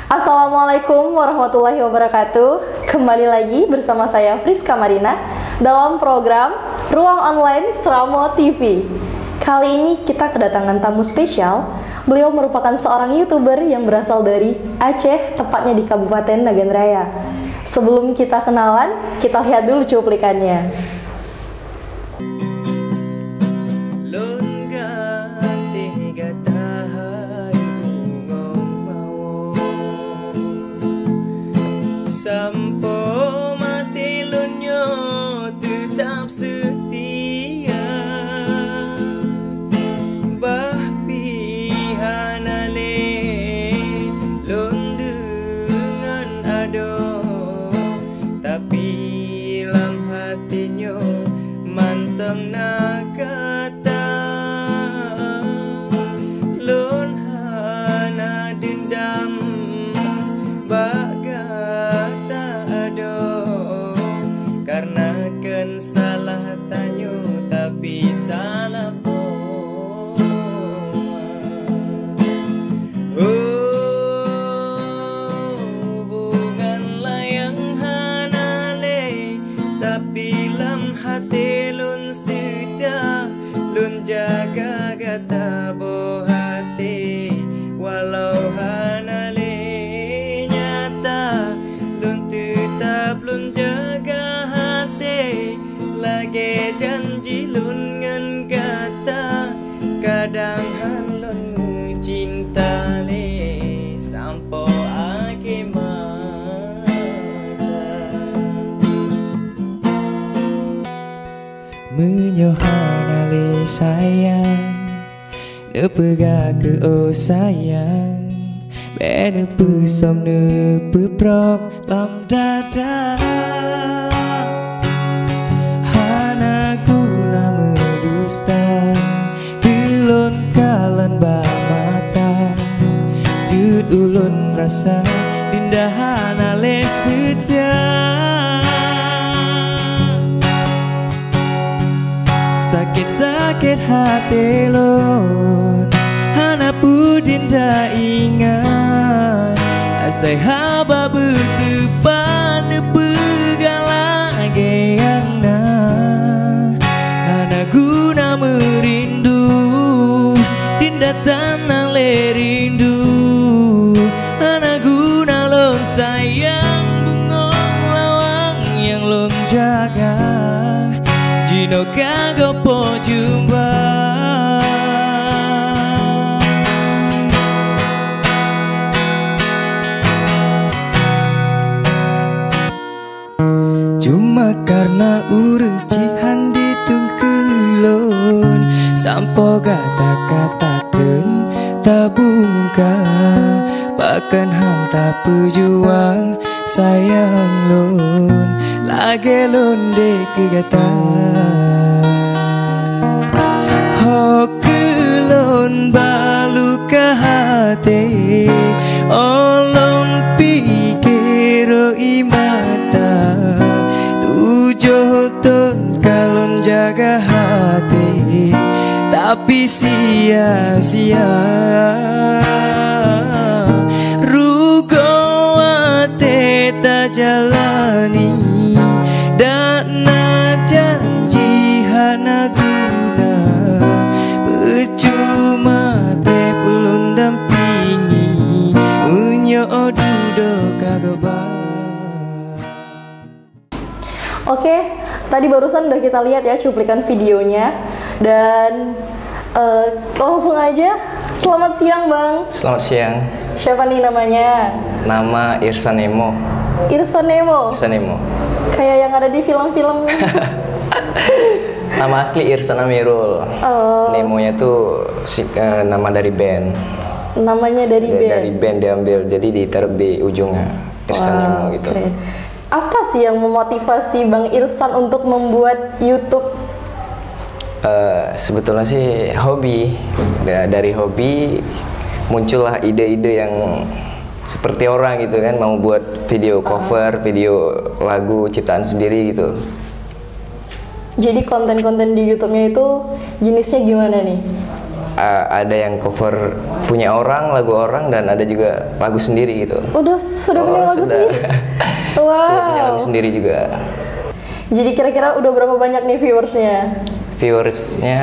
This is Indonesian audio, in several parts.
Assalamualaikum warahmatullahi wabarakatuh. Kembali lagi bersama saya Friska Marina dalam program Ruang Online Sramo TV. Kali ini kita kedatangan tamu spesial. Beliau merupakan seorang YouTuber yang berasal dari Aceh, tepatnya di Kabupaten Nagan Raya. Sebelum kita kenalan, kita lihat dulu cuplikannya. Sampo mati lunyo tetap setia, bah pihanale lun dengan ado, tapi lam hatinya manteng nakata lun hana dendam karena kan salah tanyo tapi salah po. Bukan layang hanale tapi lam hati lun setia, lun jaga gata bo hati walau hanale nyata, lun tetap lun jaga lagi janji lun ngan kata, kadang han lun cinta le sampo ake masa menyohana le sayang nepega ke o sayang bene pusong nepeprok lam dada mata jud ulun rasa dindahan ale setia, sakit-sakit hati lun hana pudinda ingat asai haba betepan nepegala geyang na hana guna merindu datang ale rindu, anak guna lon sayang bungong lawang yang lon jaga jino kago po jumpa. Cuma karena urung cihan ditungkelon sampo kata-kata tabungka bahkan hanta pejuang sayang lun lagi lun dek kegata hokelon balu ke hati olon pikir imata tujuh ton kalon jaga hati tapi sia-sia rugo ate ta jalani dana janji hana guna percuma te pulun dampingi unyo dudo kagaba. Oke, tadi barusan udah kita lihat ya cuplikan videonya dan langsung aja. Selamat siang Bang. Selamat siang. Siapa nih namanya? Nama Irsan Nemo. Irsan Nemo? Irsan Nemo. Kayak yang ada di film-film. Nama asli Irsan Amirul. Nemonya tuh nama dari band. Namanya dari band? Dari band diambil, jadi ditaruh di ujungnya Irsan Nemo gitu. Keren. Apa sih yang memotivasi Bang Irsan untuk membuat YouTube? Sebetulnya sih hobi. Dari hobi muncullah ide-ide yang seperti orang gitu kan, mau buat video cover, video lagu ciptaan sendiri gitu. Jadi konten-konten di YouTube-nya itu jenisnya gimana nih? ada yang cover punya orang, lagu orang, dan ada juga lagu sendiri gitu. Sudah punya lagu sendiri? Wow. Sudah punya lagu sendiri juga. Jadi kira-kira udah berapa banyak nih viewersnya? Viewersnya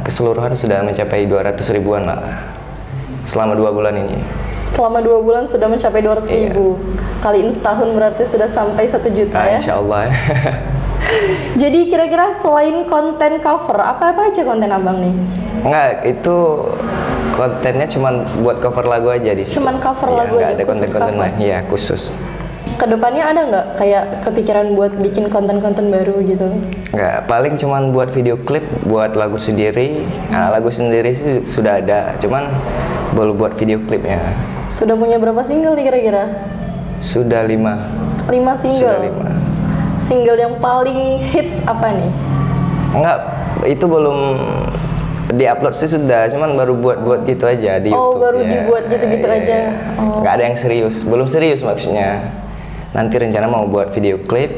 keseluruhan sudah mencapai 200 ribuan lah selama 2 bulan ini. Selama 2 bulan sudah mencapai 200 ribu. Kaliin setahun berarti sudah sampai 1 juta ya? Insya Allah. Jadi kira-kira selain konten cover, apa aja konten abang nih? Enggak, itu kontennya cuma buat cover lagu aja di situ. Cuman cover lagu aja. Enggak ada konten-konten lain. Iya, khusus. Kedepannya ada nggak kayak kepikiran buat bikin konten-konten baru gitu? Enggak, paling cuman buat video klip, buat lagu sendiri. Nah, lagu sendiri sih sudah ada, cuman belum buat video klipnya. Sudah punya berapa single nih kira-kira? Sudah 5. 5 single? Sudah 5. Single yang paling hits apa nih? Enggak, itu belum diupload sih sudah, cuman baru buat gitu aja di YouTube. Oh, baru dibuat gitu-gitu aja. Oh. Nggak ada yang serius, belum serius maksudnya. Nanti rencana mau buat video klip,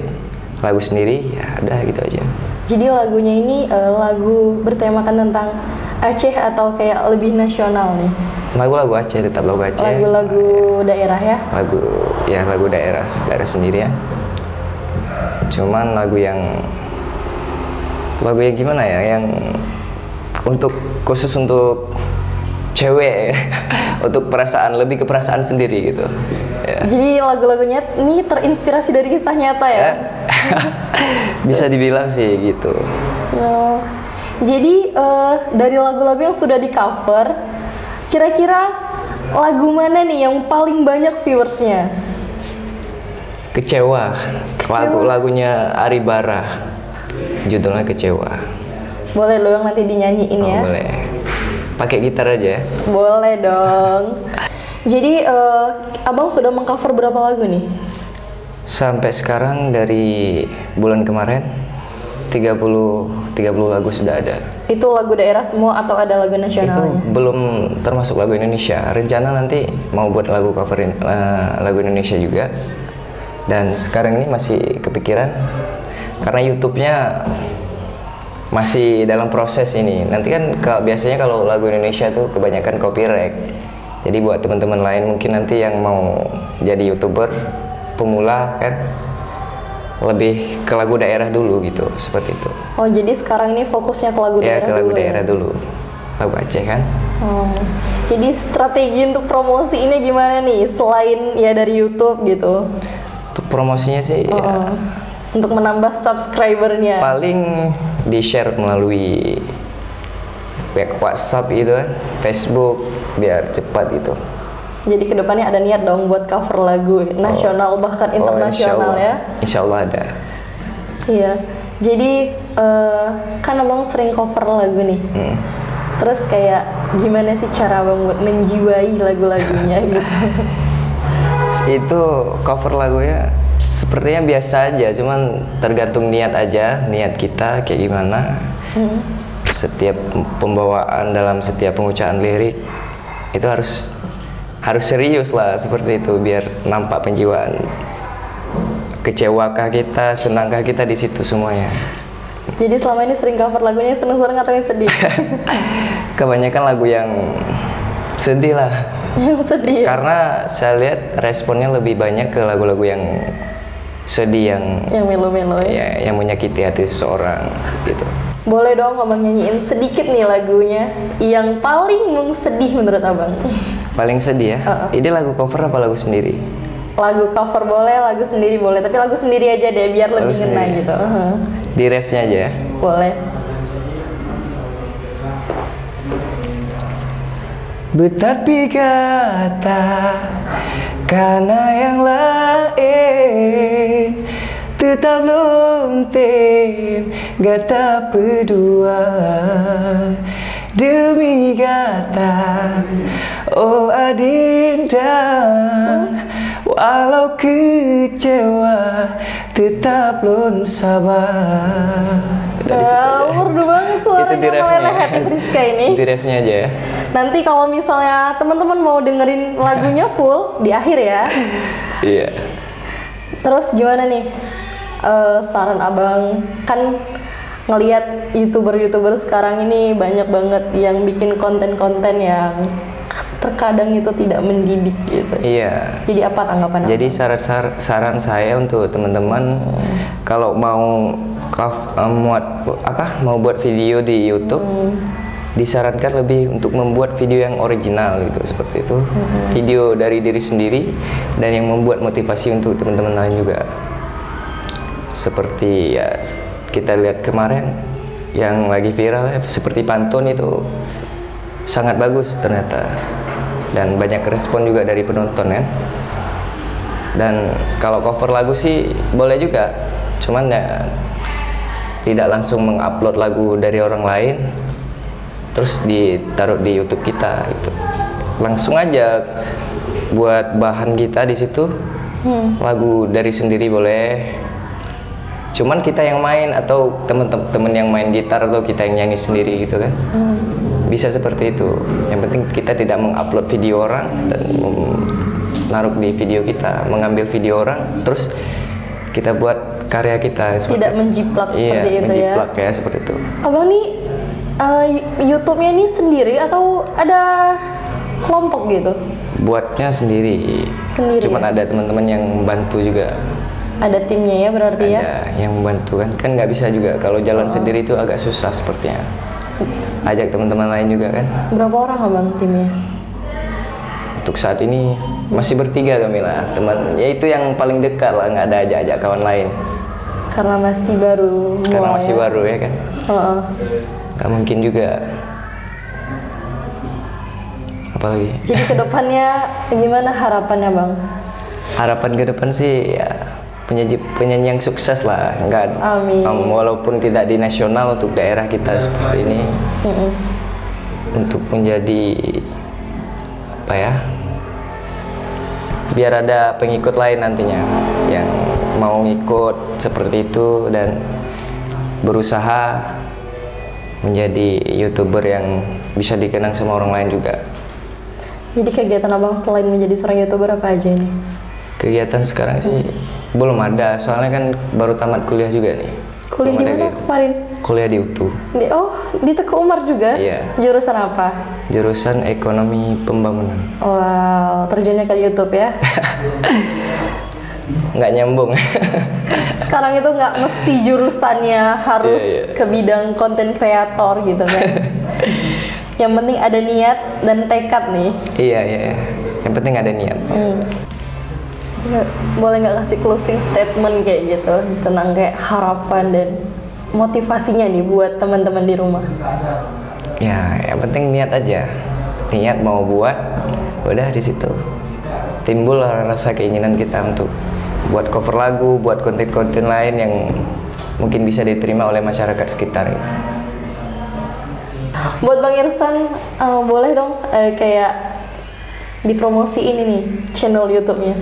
lagu sendiri, ya udah gitu aja. Jadi lagunya ini lagu bertemakan tentang Aceh atau kayak lebih nasional nih? Lagu-lagu Aceh, tetap lagu Aceh. Lagu-lagu daerah ya? Lagu daerah sendiri ya. Cuman lagu yang gimana ya, yang khusus untuk cewek, untuk lebih ke perasaan sendiri gitu. Ya. Jadi lagu-lagunya ini terinspirasi dari kisah nyata ya? Bisa dibilang sih gitu. Oh. Jadi dari lagu-lagu yang sudah di cover, kira-kira lagu mana nih yang paling banyak viewersnya? Kecewa. Lagunya Ari Bara, judulnya Kecewa. Boleh dong nanti dinyanyiin ya? Boleh. Pakai gitar aja ya? Boleh dong. Jadi abang sudah mengcover berapa lagu nih? Sampai sekarang dari bulan kemarin 30 lagu sudah ada. Itu lagu daerah semua atau ada lagu nasionalnya? Itu belum termasuk lagu Indonesia. Rencana nanti mau buat lagu coverin lagu Indonesia juga. Dan sekarang ini masih kepikiran karena YouTube-nya masih dalam proses ini. Nanti kan biasanya kalau lagu Indonesia tuh kebanyakan copyright. Jadi buat teman-teman lain mungkin nanti yang mau jadi YouTuber pemula kan lebih ke lagu daerah dulu gitu, seperti itu. Oh, jadi sekarang ini fokusnya ke lagu daerah dulu. Ya, ke lagu daerah dulu. Lagu Aceh kan. Oh. Jadi strategi untuk promosi ini gimana nih selain ya dari YouTube gitu? Untuk promosinya sih ya, untuk menambah subscribernya paling di share melalui WhatsApp gitu kan, Facebook biar cepat gitu. Jadi kedepannya ada niat dong buat cover lagu nasional bahkan internasional ya? Insya Allah ada. Iya. Jadi kan abang sering cover lagu nih. Terus kayak gimana sih cara abang buat menjiwai lagu-lagunya gitu? Itu cover lagunya sepertinya biasa aja, cuman tergantung niat aja, niat kita kayak gimana. Setiap pembawaan dalam setiap pengucapan lirik itu harus serius lah, seperti itu biar nampak penjiwaan. Kecewakah kita, senangkah kita di situ semuanya. Jadi selama ini sering cover lagunya seneng-seneng atau yang sedih? Kebanyakan lagu yang sedih lah. Yang sedih. Karena saya lihat responnya lebih banyak ke lagu-lagu yang sedih, yang melo-melo ya, yang menyakiti hati seseorang gitu. Boleh dong abang nyanyiin sedikit nih lagunya yang paling sedih menurut abang? Paling sedih ya? Ini lagu cover apa lagu sendiri? Lagu cover boleh, lagu sendiri boleh, tapi lagu sendiri aja deh biar lagu lebih ngena gitu. Di refnya aja ya? Boleh. Betapi kata karena yang lain tetap lontem gata berdua demi kata oh adinda walau kecewa tetap lon sabar. Merdu banget suaranya meleleh hati Friska ini. Di refnya aja ya. Nanti kalau misalnya teman-teman mau dengerin lagunya full di akhir ya. Iya. Terus gimana nih saran abang? Kan ngelihat youtuber sekarang ini banyak banget yang bikin konten-konten yang terkadang itu tidak mendidik gitu. Iya. Jadi apa tanggapan Jadi saran saya untuk teman-teman kalau mau mau buat video di YouTube, disarankan lebih untuk membuat video yang original gitu, seperti itu. Video dari diri sendiri dan yang membuat motivasi untuk teman-teman lain juga. Seperti ya kita lihat kemarin yang lagi viral ya, seperti pantun itu sangat bagus ternyata, dan banyak respon juga dari penonton ya. Dan kalau cover lagu sih boleh juga, cuman ya tidak langsung mengupload lagu dari orang lain terus ditaruh di YouTube kita gitu. Langsung aja buat bahan kita di situ. Lagu dari sendiri boleh, cuman kita yang main atau temen-temen yang main gitar atau kita yang nyanyi sendiri gitu kan. Bisa seperti itu. Yang penting kita tidak mengupload video orang dan menaruh di video kita, mengambil video orang terus kita buat karya kita seperti tidak itu. Menjiplak seperti itu menjiplak ya seperti itu. Abang nih YouTube-nya ini sendiri atau ada kelompok gitu? Buatnya sendiri. Cuman ya? ada teman-teman yang membantu juga. Ada timnya ya berarti ya? Ada yang membantu kan nggak bisa juga kalau jalan sendiri itu agak susah sepertinya. Ajak teman-teman lain juga kan. Berapa orang abang timnya? Untuk saat ini masih bertiga kami lah, teman. Ya itu yang paling dekat lah, nggak ada ajak-ajak kawan lain. Karena masih baru. Karena masih baru ya kan. Nggak mungkin juga. Apalagi. Jadi kedepannya gimana harapannya bang? Harapan ke depan sih ya penyanyi yang sukses lah, enggak. Amin. Walaupun tidak di nasional, untuk daerah kita seperti ini, untuk menjadi apa ya? Biar ada pengikut lain nantinya yang mau ngikut seperti itu dan berusaha menjadi YouTuber yang bisa dikenang sama orang lain juga. Jadi kegiatan abang selain menjadi seorang YouTuber apa aja nih? Kegiatan sekarang sih belum ada, soalnya kan baru tamat kuliah juga nih. Kuliah di mana kemarin? Kuliah di UTU. Di Teguh Umar juga? Iya. Jurusan apa? Jurusan Ekonomi Pembangunan. Wow, terjunnya ke YouTube ya? Nggak nyambung. Sekarang itu nggak mesti jurusannya harus ke bidang konten kreator gitu kan? Yang penting ada niat dan tekad nih. Iya. Yang penting ada niat. Boleh nggak kasih closing statement kayak gitu tentang kayak harapan dan motivasinya nih buat teman-teman di rumah? Ya, yang penting niat aja. Niat mau buat, udah di situ timbul rasa keinginan kita untuk buat cover lagu, buat konten-konten lain yang mungkin bisa diterima oleh masyarakat sekitar gitu. Buat Bang Irsan, boleh dong kayak dipromosiin ini nih channel YouTube-nya.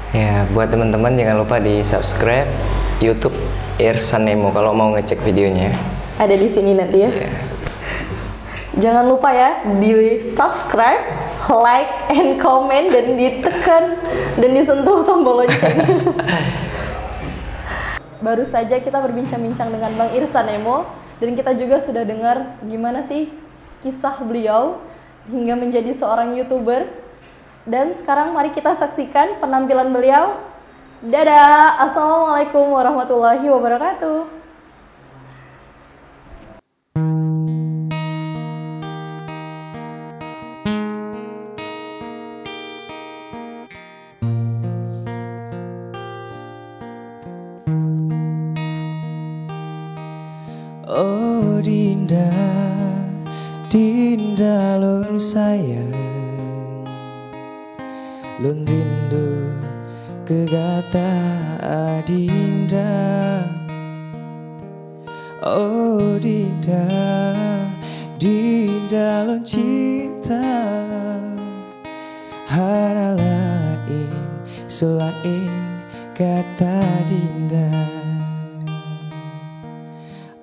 Ya, buat teman-teman jangan lupa di subscribe YouTube Irsan Nemo kalau mau ngecek videonya. Ada di sini nanti ya. Yeah. Jangan lupa ya di subscribe, like, and comment, dan ditekan dan disentuh tombol loncengnya. Baru saja kita berbincang-bincang dengan Bang Irsan Nemo, dan kita juga sudah dengar gimana sih kisah beliau hingga menjadi seorang YouTuber. Dan sekarang mari kita saksikan penampilan beliau. Dadah, assalamualaikum warahmatullahi wabarakatuh. Oh Dinda, Dinda lun sayang, lun rindu kegata Dinda. Oh Dinda, Dinda lun cinta, hana lain selain kata Dinda.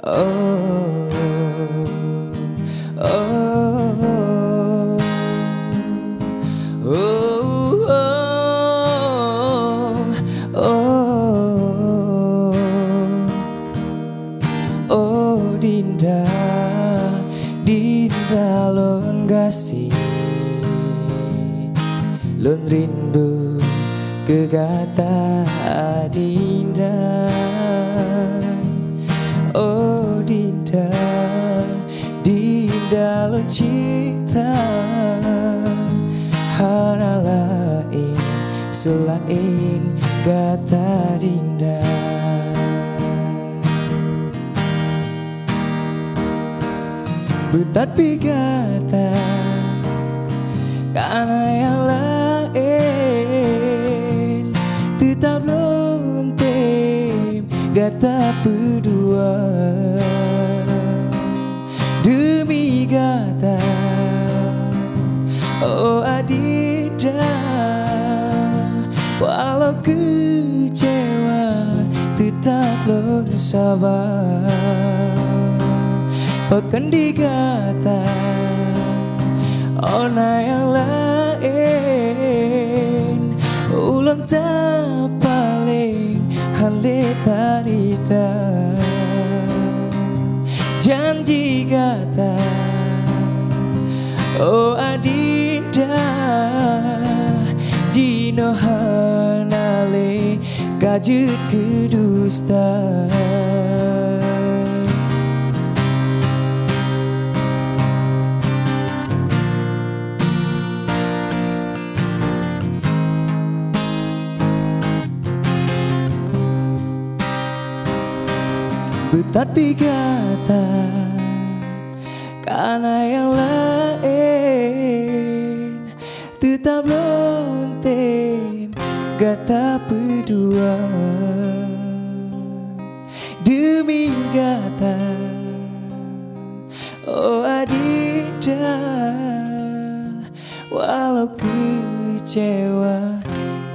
Oh, oh, oh, oh, oh, oh, oh. kegata Dinda. Oh Dinda, Dinda lo cinta hara lain selain kata Dinda. Tetapi kata karena yang lain tetap lontem kata berdua demi kata oh Adinda. Walau kecewa tetap sabar pekan digata ona yang lain ulang tak paling hale tarida janji kata oh Adinda jino hanale kajut kedusta. Tetapi kata karena yang lain tetap lontem kata berdua demi kata oh Adinda. Walau kecewa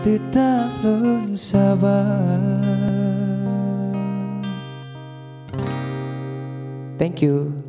tetap sabar. Thank you.